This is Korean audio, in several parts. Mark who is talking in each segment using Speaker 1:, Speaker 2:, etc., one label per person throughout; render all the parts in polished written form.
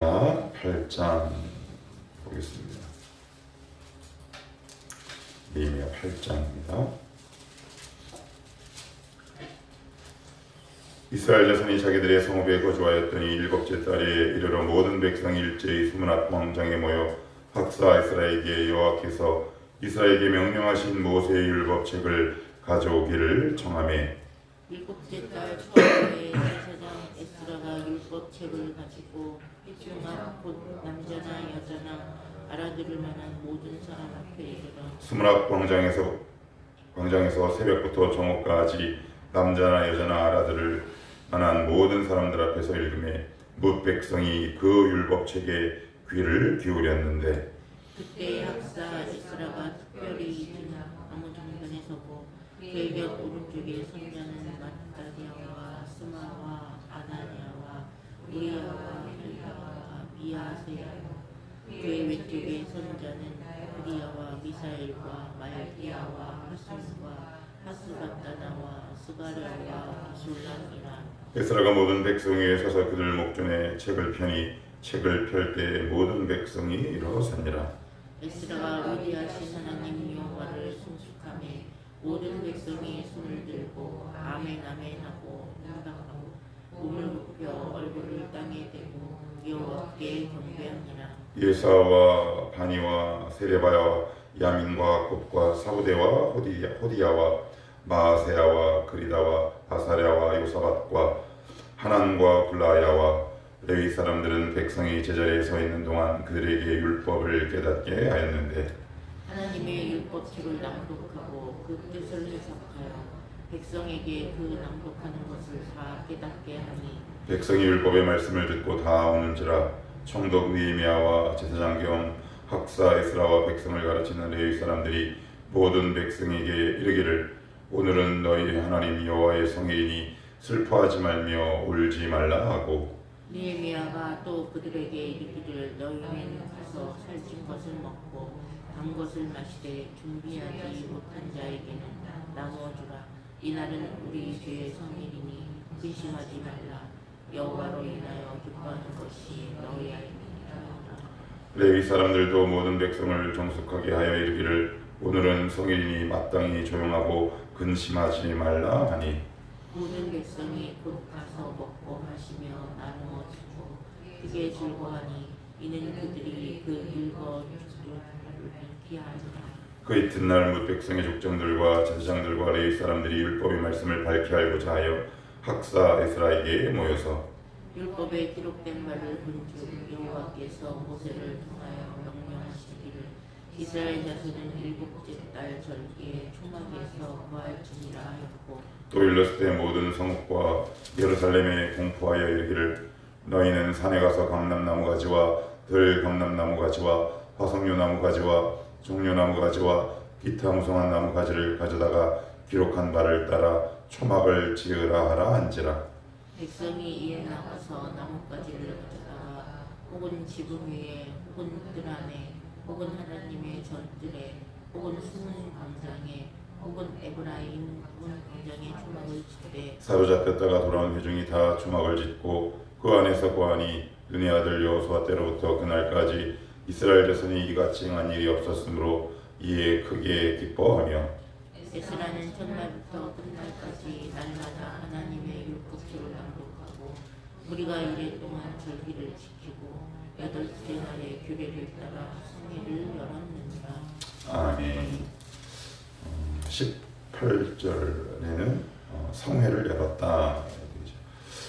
Speaker 1: 8장 보겠습니다. 느헤미야 8장입니다. 이스라엘 자손이 자기들의 성읍에 거주하였더니 일곱째 달에 이르러 모든 백성이 일제히 수문앞 광장에 모여 학사 에스라에게 여호와께서 이스라엘에게 명령하신 모세의 율법책을 가져오기를 청하매
Speaker 2: 일곱째 달 초하루에 제사장 에스라가 율법책을 가지고 수문앞 곧 남자나 여자나 알아들을 만한 모든 사람 앞에 이르러
Speaker 1: 수문앞 광장에서 새벽부터 정오까지 남자나 여자나 알아들을 만한 모든 사람들 앞에서 읽음에 뭇 백성이 그 율법책에 귀를 기울였는데
Speaker 2: 그때 학사 에스라가 특별히 나무 정변에 서고 그의 곁 오른쪽에 선자는 마따디아와 스마와 아나니아와 우리야와 헬가와 미야세야 그의 왼쪽에 선자는 우리야와 미사엘과 말기야와 하순과 하스바다나와 스가랴와 이솔람이라.
Speaker 1: 에스라가 모든 백성 위에 서서 그들 목전에 책을 펴니 책을 펼 때 모든 백성이 일어서니라.
Speaker 2: 에스라가 위대하신 하나님 여호와를 송축하며 모든 백성이 손을 들고 아멘 아멘 하고 응답하고 몸을 굽혀 얼굴을 땅에 대고 여호와께 경배하니라.
Speaker 1: 예사와 바니와 세레바야와 야민과 곱과 사부대와 호디야와 마아세야와 그리다와 아사랴와 요사밧과 하난과 굴라야와 레위 사람들은 백성이 제자리에 서 있는 동안 그들에게 율법을 깨닫게 하였는데
Speaker 2: 하나님의 율법책을 낭독하고 그 뜻을 해석하여 백성에게 그 낭독하는 것을 다 깨닫게 하니
Speaker 1: 백성이 율법의 말씀을 듣고 다 오는지라 총독 느헤미야와 제사장 겸 학사 에스라와 백성을 가르치는 레위 사람들이 모든 백성에게 이르기를 오늘은 너희 하나님 여호와의 성일이니 슬퍼하지 말며 울지 말라 하고
Speaker 2: 느헤미야가 또 그들에게 이르기를 너희는 가서 살찐 것을 먹고 단 것을 마시되 준비하지 못한 자에게는 나누어 주라. 이날은 우리 주의 성일이니 근심하지 말라. 여호와로 인하여 기뻐하는 것이 너희 아닙니다.
Speaker 1: 레위 사람들도 모든 백성을 정숙하게 하여 이르기를 오늘은 성일이니 마땅히 조용하고 근심하지 말라 하니
Speaker 2: 모든 백성이 곧 가서 먹고 마시며 나누어 주고 크게 즐거워하니 이는 그들이 그 율법주를 기하니라.
Speaker 1: 그 이튿날 뭇 백성의 족장들과 제사장들과 레위 사람들이 율법의 말씀을 밝히 알고자 하여 학사 에스라에게 모여서
Speaker 2: 율법에 기록된 바를 본즉 여호와께서 모세를 통하여 명령하시기를 이스라엘 자손은 일곱째 달 절기에 초막에서 거할지니라 하였고
Speaker 1: 또 일렀을 때 모든 성읍과 예루살렘에 공포하여 이르기를 너희는 산에 가서 감람나무 가지와 들 감람나무 가지와 화석류 나무 가지와 종려나무 가지와 기타 무성한 나무 가지를 가져다가 기록한 바를 따라 초막을 지으라 하라 한지라.
Speaker 2: 백성이 이에 나가서 나뭇가지를 가져다가 혹은 지붕 위에 혹은 뜰 안에 혹은 하나님의 전뜰에 혹은 숨은 광장에 혹은 에브라임 혹은 광장에 초막을 짓되
Speaker 1: 사로잡혔다가 돌아온 회중이 다 초막을 짓고 그 안에서 고하니 눈의 아들 여호수아 때로부터 그날까지 이스라엘 자손이 이같이 행한 일이 없었으므로 이에 크게 기뻐하며
Speaker 2: 에스라는 첫날부터 끝날까지 날마다 하나님의 율법책을 낭독하고 우리가 이래 동안 절기를 지키고 여덟째 날에 규례를 따라 성회를 열었느니라.
Speaker 1: 아멘. 18절에는 성회를 열었다.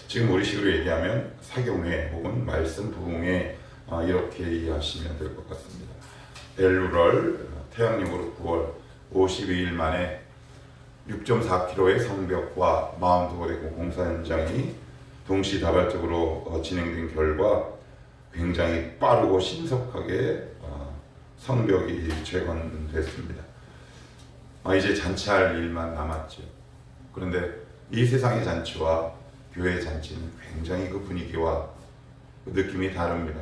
Speaker 1: 지금 우리식으로 얘기하면 사경회 혹은 말씀 부흥회 이렇게 이해하시면 될 것 같습니다. 엘루럴 태양림으로 9월 52일 만에 6.4km의 성벽과 42곳의 공사 현장이 동시다발적으로 진행된 결과 굉장히 빠르고 신속하게 성벽이 재건됐습니다. 이제 잔치할 일만 남았죠. 그런데 이 세상의 잔치와 교회의 잔치는 굉장히 그 분위기와 그 느낌이 다릅니다.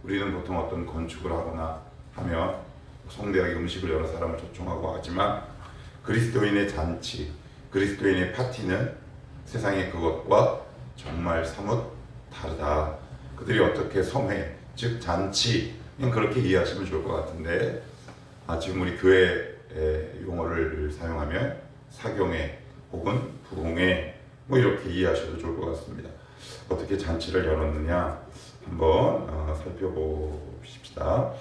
Speaker 1: 우리는 보통 어떤 건축을 하거나 하면 성대하게 음식을 여러 사람을 초청하고 하지만 그리스도인의 잔치, 그리스도인의 파티는 세상의 그것과 정말 사뭇 다르다. 그들이 어떻게 성회, 즉 잔치, 그냥 그렇게 이해하시면 좋을 것 같은데, 지금 우리 교회 용어를 사용하면 사경회 혹은 부흥회 뭐 이렇게 이해하셔도 좋을 것 같습니다. 어떻게 잔치를 열었느냐 한번 살펴보십시다.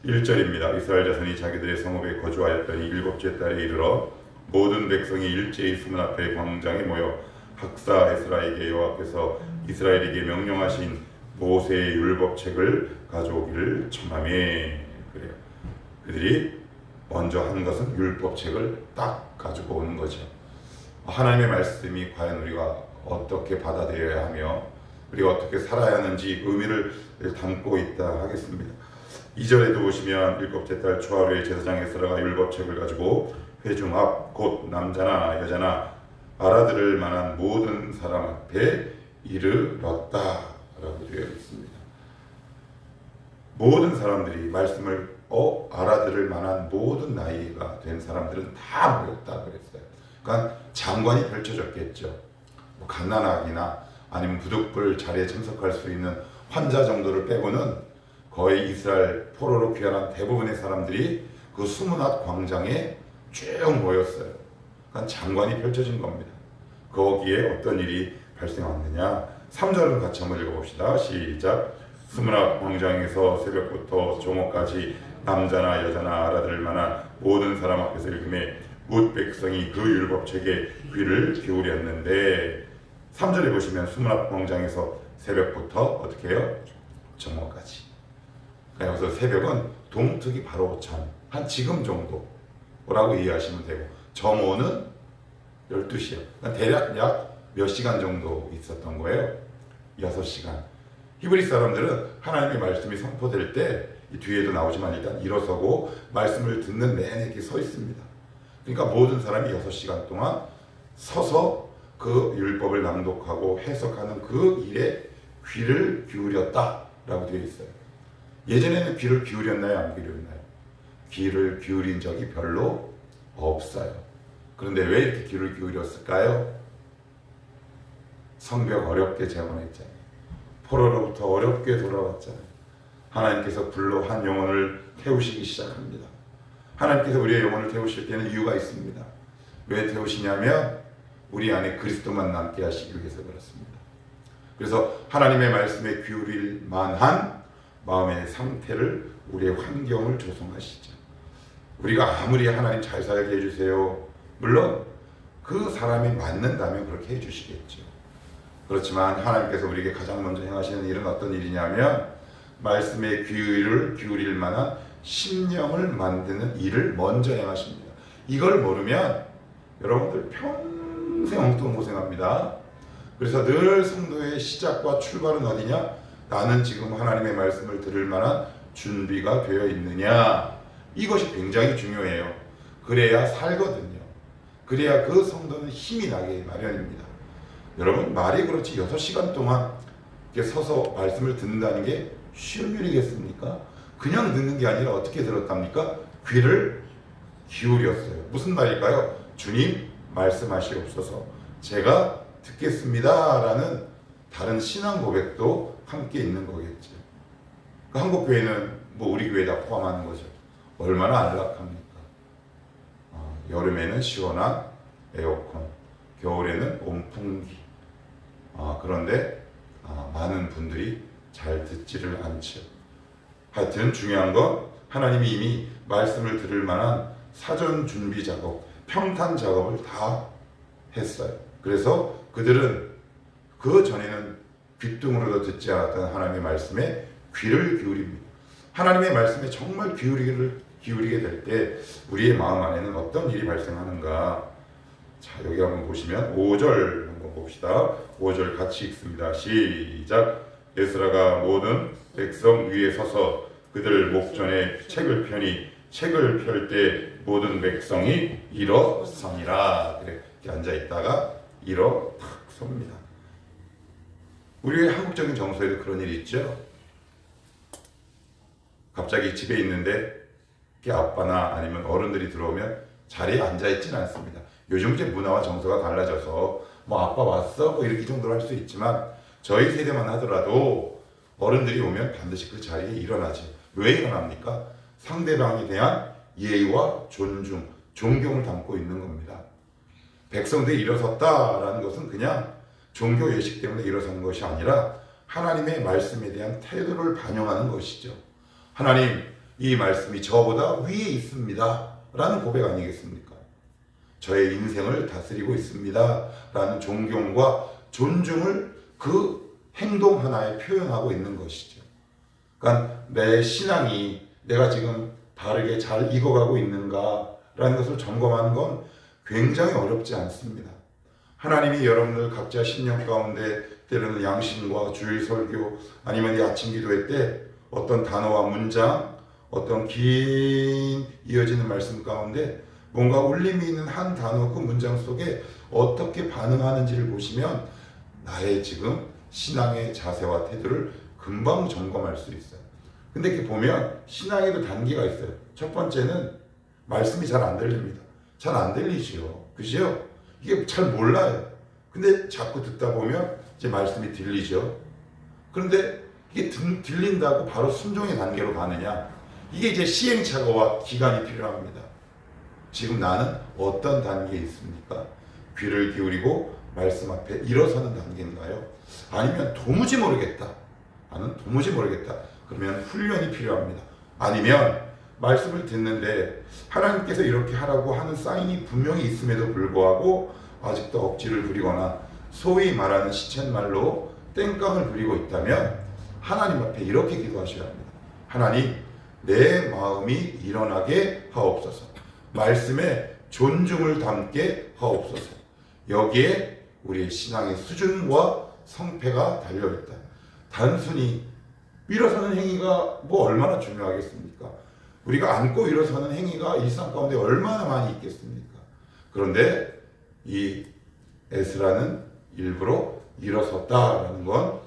Speaker 1: 1절입니다. 이스라엘 자손이 자기들의 성읍에 거주하였더니 일곱째 달에 이르러 모든 백성이 일제히 수문 앞에 광장에 모여 학사 에스라에게 여호와께서 이스라엘에게 명령하신 모세의 율법책을 가져오기를 청하매. 그래요. 그들이 먼저 한 것은 율법책을 딱 가지고 오는 거죠. 하나님의 말씀이 과연 우리가 어떻게 받아들여야 하며 우리가 어떻게 살아야 하는지 의미를 담고 있다 하겠습니다. 2절에도 보시면 일곱째 달 초하루에 제사장 에스라가 율법책을 가지고 회중 앞 곧 남자나 여자나 알아들을 만한 모든 사람 앞에 이르렀다 라고 되어 있습니다. 모든 사람들이 말씀을 알아들을 만한 모든 나이가 된 사람들은 다 모였다 그랬어요. 그러니까 장관이 펼쳐졌겠죠. 뭐 갓난아기나 아니면 부득불 자리에 참석할 수 있는 환자 정도를 빼고는 거의 이스라엘 포로로 귀환한 대부분의 사람들이 그 수문앞 광장에 쭉 모였어요. 그러니까 장관이 펼쳐진 겁니다. 거기에 어떤 일이 발생했느냐? 3절을 같이 한번 읽어봅시다. 시작. 수문앞 광장에서 새벽부터 종업까지 남자나 여자나 알아들을 만한 모든 사람 앞에서 읽음에 뭇 백성이 그 율법책에 귀를 기울였는데, 3절에 보시면 수문앞 광장에서 새벽부터 어떻게 해요? 정오까지. 그러니까 여기서 새벽은 동특이 바로 전, 한 지금 정도라고 이해하시면 되고, 정오는 12시요. 그러니까 대략 약 몇 시간 정도 있었던 거예요? 6시간. 히브리 사람들은 하나님의 말씀이 선포될 때, 이 뒤에도 나오지만 일단 일어서고 말씀을 듣는 내내 이렇게 서 있습니다. 그러니까 모든 사람이 6시간 동안 서서 그 율법을 낭독하고 해석하는 그 일에 귀를 기울였다라고 되어 있어요. 예전에는 귀를 기울였나요? 안 기울였나요? 귀를 기울인 적이 별로 없어요. 그런데 왜 이렇게 귀를 기울였을까요? 성벽 어렵게 재건했잖아요. 포로로부터 어렵게 돌아왔잖아요. 하나님께서 불로 한 영혼을 태우시기 시작합니다. 하나님께서 우리의 영혼을 태우실 때는 이유가 있습니다. 왜 태우시냐면 우리 안에 그리스도만 남게 하시기 위해서 그렇습니다. 그래서 하나님의 말씀에 기울일 만한 마음의 상태를, 우리의 환경을 조성하시죠. 우리가 아무리 하나님 잘 살게 해주세요, 물론 그 사람이 맞는다면 그렇게 해주시겠죠. 그렇지만 하나님께서 우리에게 가장 먼저 행하시는 일은 어떤 일이냐면 말씀에 귀를 기울일 만한 심령을 만드는 일을 먼저 행하십니다. 이걸 모르면 여러분들 평생 엉뚱 고생합니다. 그래서 늘 성도의 시작과 출발은 어디냐? 나는 지금 하나님의 말씀을 들을 만한 준비가 되어 있느냐? 이것이 굉장히 중요해요. 그래야 살거든요. 그래야 그 성도는 힘이 나게 마련입니다. 여러분, 말이 그렇지 6시간 동안 이렇게 서서 말씀을 듣는다는 게 쉬운 일이겠습니까? 그냥 듣는 게 아니라 어떻게 들었답니까? 귀를 기울였어요. 무슨 말일까요? 주님 말씀하시옵소서, 제가 듣겠습니다 라는 다른 신앙 고백도 함께 있는 거겠죠. 그 한국 교회는 뭐 우리 교회 다 포함하는 거죠. 얼마나 안락합니까? 여름에는 시원한 에어컨, 겨울에는 온풍기. 그런데 많은 분들이 잘 듣지를 않죠. 하여튼 중요한 건 하나님이 이미 말씀을 들을 만한 사전 준비 작업, 평탄 작업을 다 했어요. 그래서 그들은 그 전에는 귀뚱으로도 듣지 않았던 하나님의 말씀에 귀를 기울입니다. 하나님의 말씀에 정말 기울이게 될 때 우리의 마음 안에는 어떤 일이 발생하는가? 자, 여기 한번 보시면 5절 한번 봅시다. 5절 같이 읽습니다. 시작. 에스라가 모든 백성 위에 서서 그들 목전에 책을 펴니 책을 펼 때 모든 백성이 일어서니라. 그래, 이렇게 앉아 있다가 일어 탁 섭니다. 우리의 한국적인 정서에도 그런 일이 있죠. 갑자기 집에 있는데 아빠나 아니면 어른들이 들어오면 자리에 앉아 있지는 않습니다. 요즘 이제 문화와 정서가 달라져서 뭐 아빠 왔어? 뭐 이렇게 정도로 할 수 있지만 저희 세대만 하더라도 어른들이 오면 반드시 그 자리에 일어나죠. 왜 일어납니까? 상대방에 대한 예의와 존중, 존경을 담고 있는 겁니다. 백성들이 일어섰다라는 것은 그냥 종교 예식 때문에 일어서는 것이 아니라 하나님의 말씀에 대한 태도를 반영하는 것이죠. 하나님, 이 말씀이 저보다 위에 있습니다 라는 고백 아니겠습니까? 저의 인생을 다스리고 있습니다 라는 존경과 존중을 그 행동 하나에 표현하고 있는 것이죠. 그러니까 내 신앙이 내가 지금 바르게 잘 익어가고 있는가 라는 것을 점검하는 건 굉장히 어렵지 않습니다. 하나님이 여러분들 각자 신령 가운데 때로는 양심과 주일 설교 아니면 이 아침 기도회 때 어떤 단어와 문장, 어떤 긴 이어지는 말씀 가운데 뭔가 울림이 있는 한 단어 그 문장 속에 어떻게 반응하는지를 보시면 나의 지금 신앙의 자세와 태도를 금방 점검할 수 있어요. 근데 이렇게 보면 신앙에도 단계가 있어요. 첫 번째는 말씀이 잘 안 들립니다. 잘 안 들리죠. 그죠? 이게 잘 몰라요. 근데 자꾸 듣다 보면 이제 말씀이 들리죠. 그런데 이게 들린다고 바로 순종의 단계로 가느냐? 이게 이제 시행착오와 기간이 필요합니다. 지금 나는 어떤 단계에 있습니까? 귀를 기울이고 말씀 앞에 일어서는 단계인가요? 아니면 도무지 모르겠다. 나는 도무지 모르겠다. 그러면 훈련이 필요합니다. 아니면 말씀을 듣는데 하나님께서 이렇게 하라고 하는 사인이 분명히 있음에도 불구하고 아직도 억지를 부리거나 소위 말하는 시쳇말로 땡깡을 부리고 있다면 하나님 앞에 이렇게 기도하셔야 합니다. 하나님, 내 마음이 일어나게 하옵소서. 말씀에 존중을 담게 하옵소서. 여기에 우리의 신앙의 수준과 성패가 달려있다. 단순히 일어서는 행위가 뭐 얼마나 중요하겠습니까? 우리가 앉고 일어서는 행위가 일상 가운데 얼마나 많이 있겠습니까? 그런데 이 에스라는 일부러 일어섰다라는 건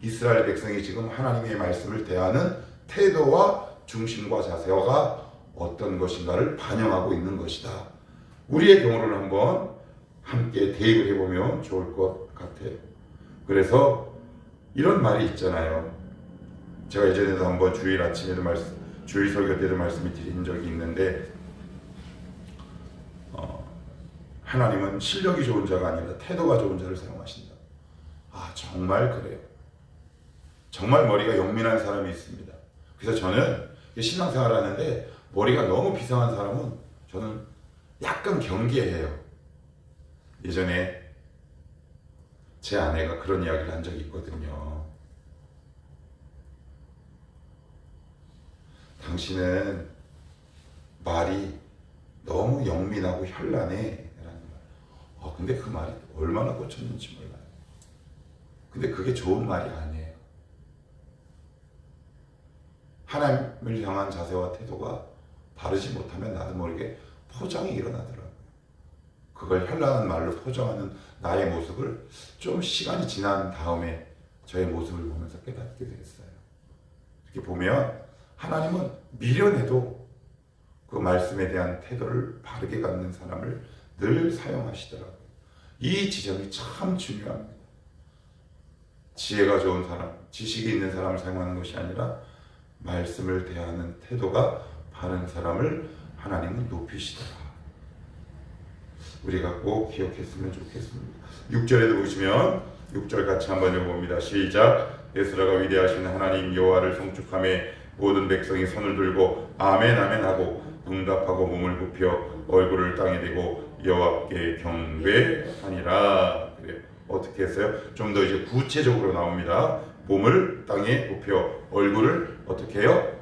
Speaker 1: 이스라엘 백성이 지금 하나님의 말씀을 대하는 태도와 중심과 자세가 어떤 것인가를 반영하고 있는 것이다. 우리의 경우를 한번 함께 대입을 해보면 좋을 것 같아요. 그래서 이런 말이 있잖아요. 제가 예전에도 한번 주일 아침에도 주일 설교 때도 말씀을 드린 적이 있는데 하나님은 실력이 좋은 자가 아니라 태도가 좋은 자를 사용하신다. 아, 정말 그래요. 정말 머리가 영민한 사람이 있습니다. 그래서 저는 신앙생활을 하는데 머리가 너무 비상한 사람은 저는 약간 경계해요. 예전에 제 아내가 그런 이야기를 한 적이 있거든요. 당신은 말이 너무 영민하고 현란해 라는 말. 근데 그 말이 얼마나 꽂혔는지 몰라요. 근데 그게 좋은 말이 아니에요. 하나님을 향한 자세와 태도가 바르지 못하면 나도 모르게 포장이 일어나더라고요. 그걸 현란한 말로 포장하는 나의 모습을 좀 시간이 지난 다음에 저의 모습을 보면서 깨닫게 됐어요. 이렇게 보면 하나님은 미련해도 그 말씀에 대한 태도를 바르게 갖는 사람을 늘 사용하시더라고요. 이 지점이 참 중요합니다. 지혜가 좋은 사람, 지식이 있는 사람을 사용하는 것이 아니라 말씀을 대하는 태도가 바른 사람을 하나님은 높이시더라. 우리가 꼭 기억했으면 좋겠습니다. 6절에도 보시면 6절 같이 한번 읽어봅니다. 시작. 에스라가 위대하신 하나님 여호와를 송축하며 모든 백성이 손을 들고 아멘 아멘 하고 응답하고 몸을 굽혀 얼굴을 땅에 대고 여호와께 경배하니라. 그래. 어떻게 했어요? 좀 더 이제 구체적으로 나옵니다. 몸을 땅에 굽혀 얼굴을 어떻게 해요?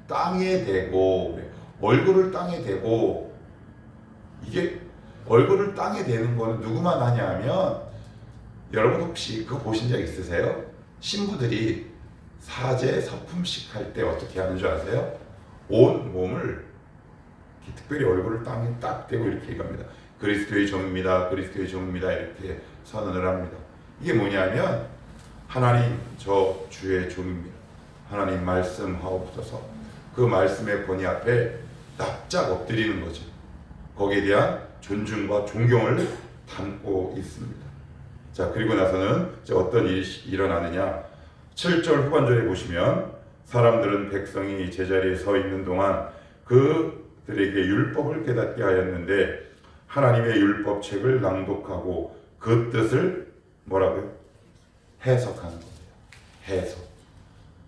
Speaker 1: 땅에 대고. 그래. 얼굴을 땅에 대고. 이게 얼굴을 땅에 대는 거는 누구만 하냐 하면 여러분 혹시 그거 보신 적 있으세요? 신부들이 사제 서품식 할 때 어떻게 하는 줄 아세요? 온 몸을 특별히 얼굴을 땅에 딱 대고 이렇게 얘기합니다. 그리스도의 종입니다. 그리스도의 종입니다. 이렇게 선언을 합니다. 이게 뭐냐면 하나님 저 주의 종입니다. 하나님 말씀하옵소서. 그 말씀의 권위 앞에 납작 엎드리는 거죠. 거기에 대한 존중과 존경을 담고 있습니다. 자, 그리고 나서는 이제 어떤 일이 일어나느냐. 7절 후반절에 보시면 사람들은 백성이 제자리에 서 있는 동안 그들에게 율법을 깨닫게 하였는데 하나님의 율법책을 낭독하고 그 뜻을 뭐라고요? 해석하는 겁니다. 해석.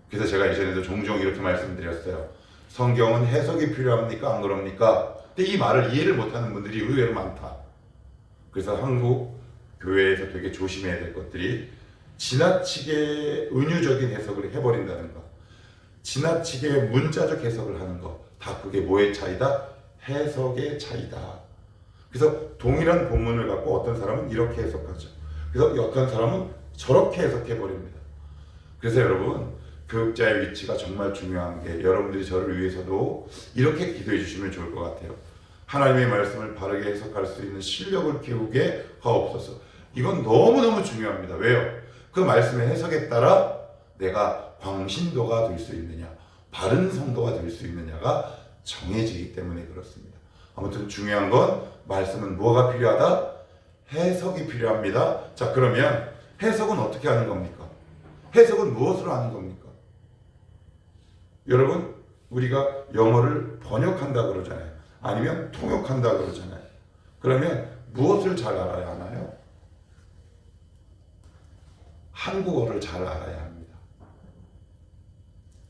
Speaker 1: 그래서 제가 예전에도 종종 이렇게 말씀드렸어요. 성경은 해석이 필요합니까? 안 그럽니까? 근데 이 말을 이해를 못하는 분들이 의외로 많다. 그래서 한국 교회에서 되게 조심해야 될 것들이 지나치게 은유적인 해석을 해버린다는 거, 지나치게 문자적 해석을 하는 거, 다 그게 뭐의 차이다? 해석의 차이다. 그래서 동일한 본문을 갖고 어떤 사람은 이렇게 해석하죠. 그래서 어떤 사람은 저렇게 해석해버립니다. 그래서 여러분, 교육자의 위치가 정말 중요한 게 여러분들이 저를 위해서도 이렇게 기도해 주시면 좋을 것 같아요. 하나님의 말씀을 바르게 해석할 수 있는 실력을 키우게 하옵소서. 이건 너무너무 중요합니다. 왜요? 그 말씀의 해석에 따라 내가 광신도가 될 수 있느냐, 바른 성도가 될 수 있느냐가 정해지기 때문에 그렇습니다. 아무튼 중요한 건 말씀은 뭐가 필요하다? 해석이 필요합니다. 자, 그러면 해석은 어떻게 하는 겁니까? 해석은 무엇으로 하는 겁니까? 여러분, 우리가 영어를 번역한다 그러잖아요. 아니면 통역한다 그러잖아요. 그러면 무엇을 잘 알아야 하나요? 한국어를 잘 알아야 합니다.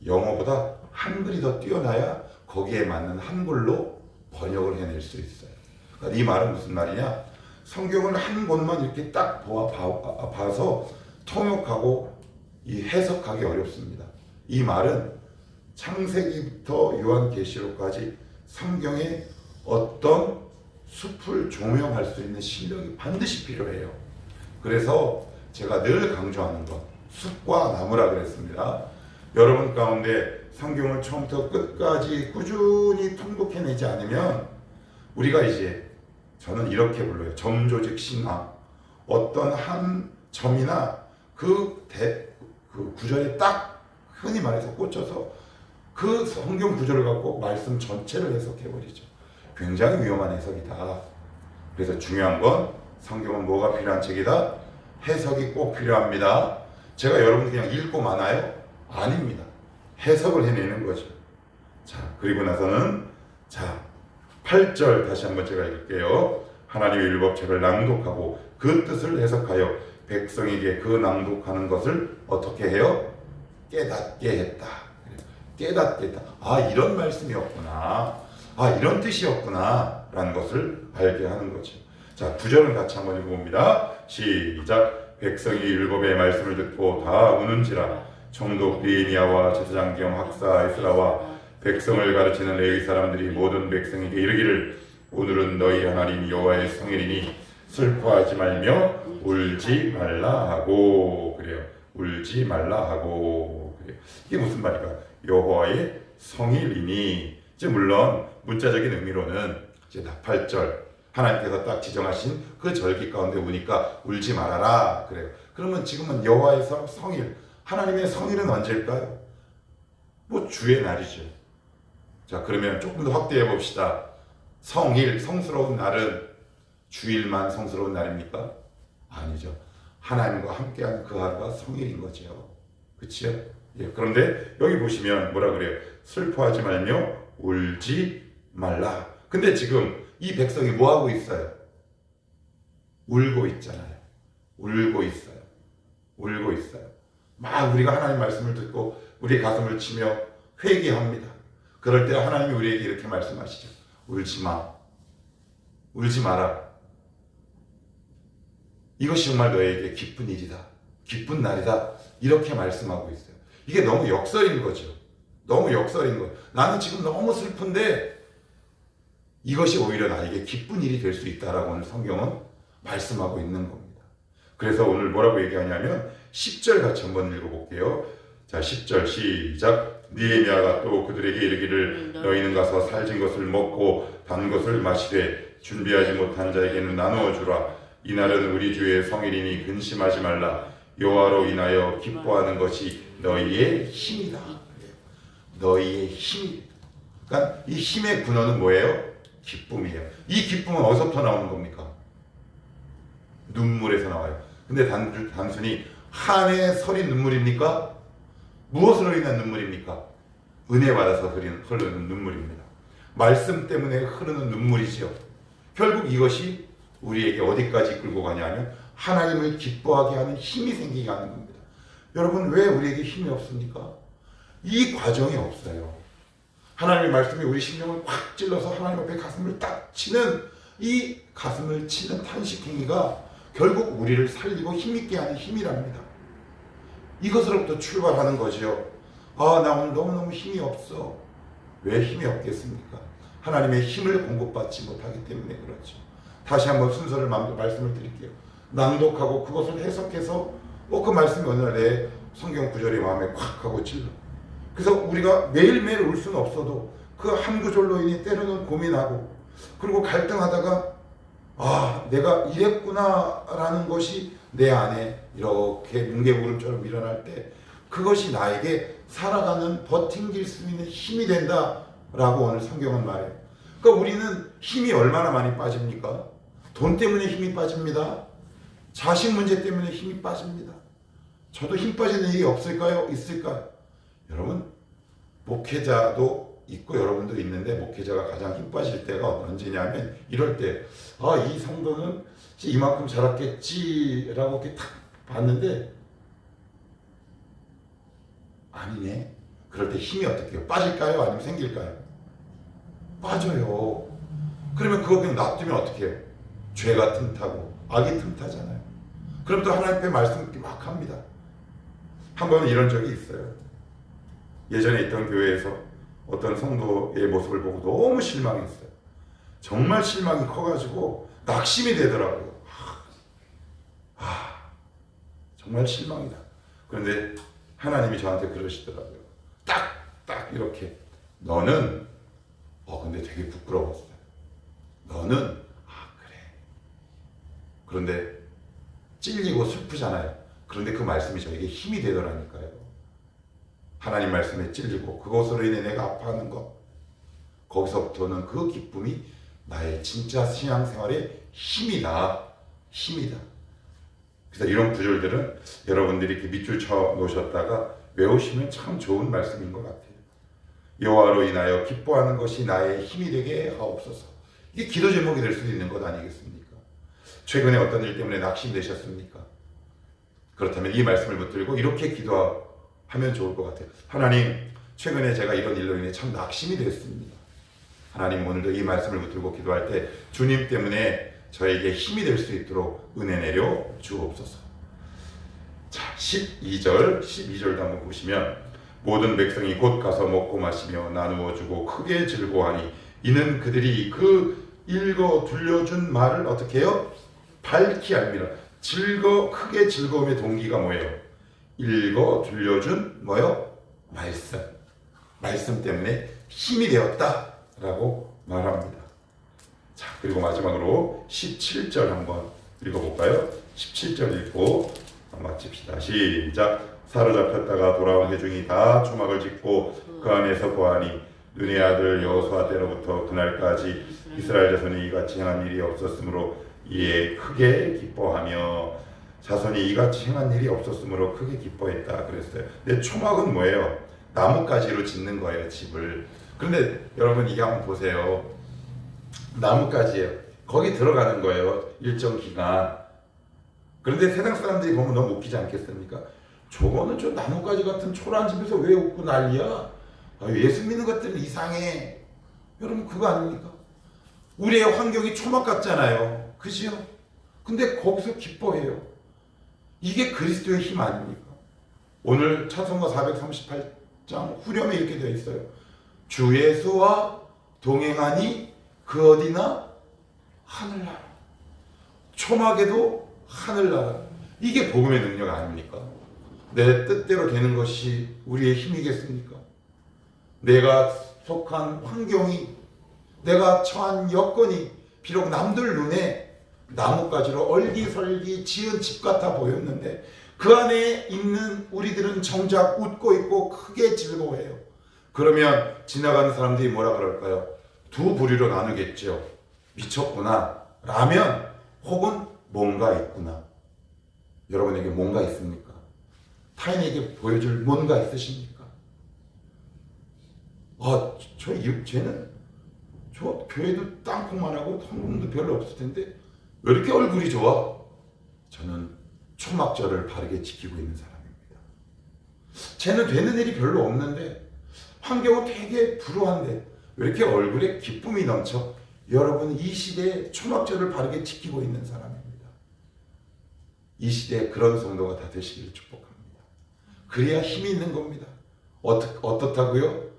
Speaker 1: 영어보다 한글이 더 뛰어나야 거기에 맞는 한글로 번역을 해낼 수 있어요. 그러니까 이 말은 무슨 말이냐? 성경을 한 권만 이렇게 딱 봐서 통역하고 이 해석하기 어렵습니다. 이 말은 창세기부터 요한계시록까지 성경의 어떤 숲을 조명할 수 있는 실력이 반드시 필요해요. 그래서 제가 늘 강조하는 것, 숲과 나무라 그랬습니다. 여러분 가운데 성경을 처음부터 끝까지 꾸준히 통독해내지 않으면 우리가 이제, 저는 이렇게 불러요. 점조직 신앙. 어떤 한 점이나 그 구절에 딱 흔히 말해서 꽂혀서 그 성경 구절을 갖고 말씀 전체를 해석해버리죠. 굉장히 위험한 해석이다. 그래서 중요한 건 성경은 뭐가 필요한 책이다? 해석이 꼭 필요합니다. 제가 여러분 그냥 읽고 마나요? 아닙니다. 해석을 해내는 거죠. 자, 그리고 나서는 8절 다시 한번 제가 읽을게요. 하나님의 율법책을 낭독하고 그 뜻을 해석하여 백성에게 그 낭독하는 것을 어떻게 해요? 깨닫게 했다. 깨닫게 했다. 아, 이런 말씀이었구나. 아, 이런 뜻이었구나. 라는 것을 알게 하는 거죠. 자, 9절은 같이 한번 읽어봅니다. 시작. 백성이 율법의 말씀을 듣고 다 우는지라. 총독 느헤미야와 제사장 겸 학사 에스라와 백성을 가르치는 레위 사람들이 모든 백성에게 이르기를 오늘은 너희 하나님 여호와의 성일이니 슬퍼하지 말며 울지 말라 하고. 그래요. 울지 말라 하고. 그래요. 이게 무슨 말일까? 여호와의 성일이니, 이제 물론 문자적인 의미로는 이제 8절 하나님께서 딱 지정하신 그 절기 가운데 우니까 울지 말아라. 그래요. 그러면 지금은 여호와의 성일, 하나님의 성일은 언제일까요? 뭐 주의 날이죠. 자, 그러면 조금 더 확대해 봅시다. 성일, 성스러운 날은 주일만 성스러운 날입니까? 아니죠. 하나님과 함께하는 그 하루가 성일인 거죠. 그치요? 예, 그런데 여기 보시면 뭐라 그래요? 슬퍼하지 말며 울지 말라. 근데 지금 이 백성이 뭐 하고 있어요? 울고 있잖아요. 울고 있어요. 울고 있어요. 막 우리가 하나님 말씀을 듣고 우리 가슴을 치며 회개합니다. 그럴 때 하나님이 우리에게 이렇게 말씀하시죠. 울지 마. 울지 마라. 이것이 정말 너에게 기쁜 일이다. 기쁜 날이다. 이렇게 말씀하고 있어요. 이게 너무 역설인 거죠. 너무 역설인 거예요. 나는 지금 너무 슬픈데 이것이 오히려 나에게 기쁜 일이 될 수 있다라고 오늘 성경은 말씀하고 있는 겁니다. 그래서 오늘 뭐라고 얘기하냐면 10절 같이 한번 읽어볼게요. 자, 10절 시작. 느헤미야가 또 그들에게 이르기를 너희는 가서 살진 것을 먹고 단 것을 마시되 준비하지 못한 자에게는 나누어 주라. 이날은 우리 주의 성일이니 근심하지 말라. 여호와로 인하여 기뻐하는 것이 너희의 힘이다. 너희의 힘. 그러니까 이 힘의 근원은 뭐예요? 기쁨이에요. 이 기쁨은 어디서부터 나오는 겁니까? 눈물에서 나와요. 근데 단순히 한의 설이 눈물입니까? 무엇으로 인한 눈물입니까? 은혜 받아서 흐르는 눈물입니다. 말씀 때문에 흐르는 눈물이지요. 결국 이것이 우리에게 어디까지 끌고 가냐면 하나님을 기뻐하게 하는 힘이 생기게 하는 겁니다. 여러분, 왜 우리에게 힘이 없습니까? 이 과정이 없어요. 하나님의 말씀이 우리 심령을 꽉 찔러서 하나님 앞에 가슴을 딱 치는, 이 가슴을 치는 탄식 행위가 결국 우리를 살리고 힘있게 하는 힘이랍니다. 이것으로부터 출발하는 거지요. 나 오늘 너무너무 힘이 없어. 왜 힘이 없겠습니까? 하나님의 힘을 공급받지 못하기 때문에 그렇죠. 다시 한번 순서를 말씀을 드릴게요. 낭독하고 그것을 해석해서 그 말씀이 어느 날 내 성경 구절이 마음에 콱 하고 찔러. 그래서 우리가 매일매일 울 수는 없어도 그 한 구절로 인해 때로는 고민하고, 그리고 갈등하다가 내가 이랬구나 라는 것이 내 안에 이렇게 뭉게구름처럼 일어날 때 그것이 나에게 살아가는 버팅길 수 있는 힘이 된다 라고 오늘 성경은 말해요. 그러니까 우리는 힘이 얼마나 많이 빠집니까? 돈 때문에 힘이 빠집니다. 자식 문제 때문에 힘이 빠집니다. 저도 힘 빠지는 일이 없을까요? 있을까요? 여러분, 목회자도 있고 여러분도 있는데, 목회자가 가장 힘 빠질 때가 언제냐면 이럴 때 이 성도는 이만큼 자랐겠지라고 이렇게 딱 봤는데 아니네. 그럴 때 힘이 어떻게 해요? 빠질까요? 아니면 생길까요? 빠져요. 그러면 그거 그냥 놔두면 어떻게 해요? 죄가 틈타고 악이 틈타잖아요. 그럼 또 하나님 앞에 말씀 막 합니다. 한 번은 이런 적이 있어요. 예전에 있던 교회에서 어떤 성도의 모습을 보고 너무 실망했어요. 정말 실망이 커가지고 낙심이 되더라고요. 정말 실망이다. 그런데 하나님이 저한테 그러시더라고요. 딱 이렇게, 너는 근데 되게 부끄러웠어요. 너는 그래. 그런데 찔리고 슬프잖아요. 그런데 그 말씀이 저에게 힘이 되더라니까요. 하나님 말씀에 찔리고 그것으로 인해 내가 아파하는 것, 거기서부터는 그 기쁨이 나의 진짜 신앙생활의 힘이다. 그래서 이런 구절들은 여러분들이 이렇게 밑줄 쳐 놓으셨다가 외우시면 참 좋은 말씀인 것 같아요. 여호와로 인하여 기뻐하는 것이 나의 힘이 되게 하옵소서. 이게 기도 제목이 될 수도 있는 것 아니겠습니까? 최근에 어떤 일 때문에 낙심되셨습니까? 그렇다면 이 말씀을 붙들고 이렇게 기도하면 좋을 것 같아요. 하나님, 최근에 제가 이런 일로 인해 참 낙심이 됐습니다. 하나님, 오늘도 이 말씀을 붙들고 기도할 때 주님 때문에 저에게 힘이 될 수 있도록 은혜 내려 주옵소서. 자, 12절도 한번 보시면, 모든 백성이 곧 가서 먹고 마시며 나누어 주고 크게 즐거워하니 이는 그들이 그 읽어 들려준 말을 어떻게 해요? 밝히 알미라. 크게 즐거움의 동기가 뭐예요? 읽어 들려준 뭐요? 말씀 때문에 힘이 되었다라고 말합니다. 자, 그리고 마지막으로 17절 한번 읽어볼까요? 17절 읽고 마칩시다. 시작. 사로잡혔다가 돌아온 회중이 다 초막을 짓고 그 안에서 보아하니 눈의 아들 여호수아 때로부터 그날까지 이스라엘 자손이 이같이 행한 일이 없었으므로 이에 크게 기뻐하며, 자손이 이같이 행한 일이 없었으므로 크게 기뻐했다 그랬어요. 근데 초막은 뭐예요? 나뭇가지로 짓는 거예요, 집을. 그런데 여러분, 이게 한번 보세요. 나뭇가지예요. 거기 들어가는 거예요, 일정 기간. 그런데 세상 사람들이 보면 너무 웃기지 않겠습니까? 저거는 저 나뭇가지 같은 초라한 집에서 왜 웃고 난리야? 예수 믿는 것들은 이상해. 여러분, 그거 아닙니까? 우리의 환경이 초막 같잖아요. 그지요? 근데 거기서 기뻐해요. 이게 그리스도의 힘 아닙니까? 오늘 찬송가 438장 후렴에 이렇게 되어 있어요. 주 예수와 동행하니 그 어디나 하늘나라. 초막에도 하늘나라. 이게 복음의 능력 아닙니까? 내 뜻대로 되는 것이 우리의 힘이겠습니까? 내가 속한 환경이, 내가 처한 여건이 비록 남들 눈에 나뭇가지로 얼기설기 지은 집 같아 보였는데 그 안에 있는 우리들은 정작 웃고 있고 크게 즐거워해요. 그러면 지나가는 사람들이 뭐라 그럴까요? 두 부류로 나누겠죠. 미쳤구나 라면, 혹은 뭔가 있구나. 여러분에게 뭔가 있습니까? 타인에게 보여줄 뭔가 있으십니까? 쟤는 저 교회도 땅콩만 하고 헌금도 별로 없을 텐데 왜 이렇게 얼굴이 좋아? 저는 초막절을 바르게 지키고 있는 사람입니다. 쟤는 되는 일이 별로 없는데 환경은 되게 불우한데 왜 이렇게 얼굴에 기쁨이 넘쳐? 여러분, 이 시대에 초막절을 바르게 지키고 있는 사람입니다. 이 시대에 그런 성도가 다 되시기를 축복합니다. 그래야 힘이 있는 겁니다. 어떻다고요?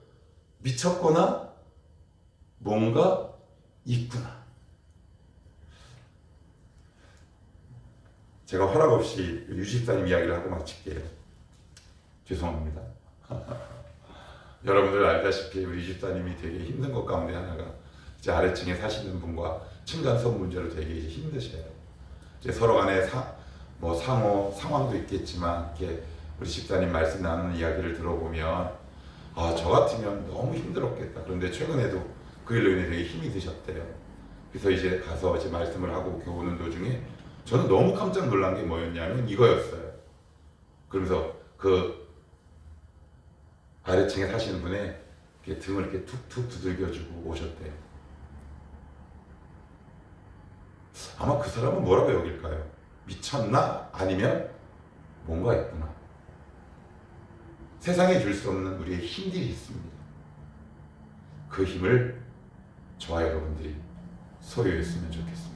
Speaker 1: 미쳤거나 뭔가 있구나. 제가 허락 없이 유집사님 이야기를 하고 마칠게요. 죄송합니다. 여러분들 알다시피 우리 유집사님이 되게 힘든 것 가운데 하나가 이제 아래층에 사시는 분과 층간소음 문제로 되게 이제 힘드셔요. 이제 서로 간에 상호 상황도 있겠지만 이렇게 우리 집사님 말씀 나누는 이야기를 들어보면 저 같으면 너무 힘들었겠다. 그런데 최근에도 그 일로 인해 되게 힘이 드셨대요. 그래서 이제 가서 이제 말씀을 하고 오는 도중에 저는 너무 깜짝 놀란 게 뭐였냐면 이거였어요. 그러면서 그 아래층에 사시는 분의 이렇게 등을 이렇게 툭툭 두들겨주고 오셨대요. 아마 그 사람은 뭐라고 여길까요? 미쳤나? 아니면 뭔가 있구나. 세상에 줄 수 없는 우리의 힘들이 있습니다. 그 힘을 저와 여러분들이 소유했으면 좋겠습니다.